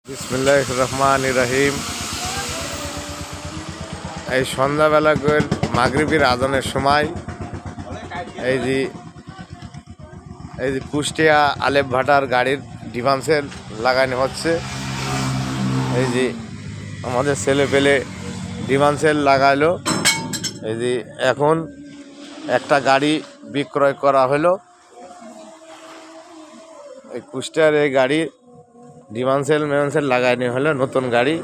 বিসমিল্লাহির রহমানির রহিম। এই সন্ধ্যাবেলা করে মাগরিবের আজানের সময় এই যে কুষ্টিয়া আলেপ ভাটার গাড়ির ডিফেন্সের লাগানো হচ্ছে। এই যে আমাদের ছেলে পেলে ডিফেন্সের লাগাইলো। এই যে এখন একটা গাড়ি বিক্রয় করা হলো। এই কুষ্টিয়ার এই গাড়ি ডিফেন্সের লাগানো হলো, নতুন গাড়ি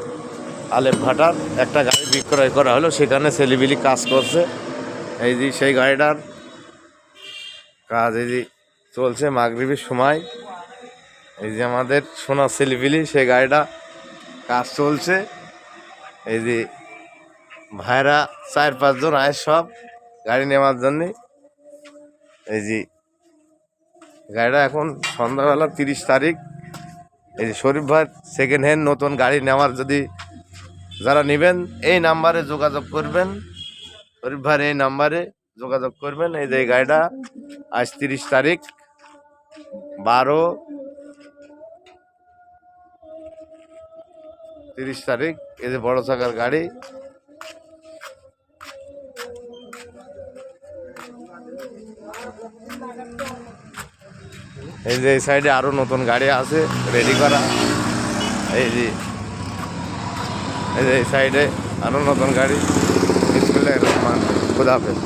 আলেপ ভাটার একটা গাড়ি বিক্রয় করা হলো। সেখানে ছেলেপিলি কাজ করছে। এই যে সেই গাড়িটার কাজ এই যে চলছে মাগরিবের সময়। এই যে আমাদের সোনা ছেলেপিলি সেই গাড়িটা কাজ চলছে। এই যে ভাইরা 4-5 জন আয় সব গাড়ি নেওয়ার জন্যে। এই যে গাড়িটা এখন সন্ধ্যাবেলা 30 তারিখ। এই যে শরীফ ভাই সেকেন্ড হ্যান্ড নতুন গাড়ি নেওয়ার যদি যারা নেবেন এই নাম্বারে যোগাযোগ করবেন। শরীফ ভাইয়ের এই নাম্বারে যোগাযোগ করবেন। এই যে এই গাড়িটা আজ 30 তারিখ 30 তারিখ। এই যে বড় চাকার গাড়ি। এই যে এই সাইডে আরো নতুন গাড়ি আছে রেডি করা। এই যে এই সাইডে আরো নতুন গাড়ি। বিসমিল্লাহির রহমানির রহিম। খুদা হাফেজ।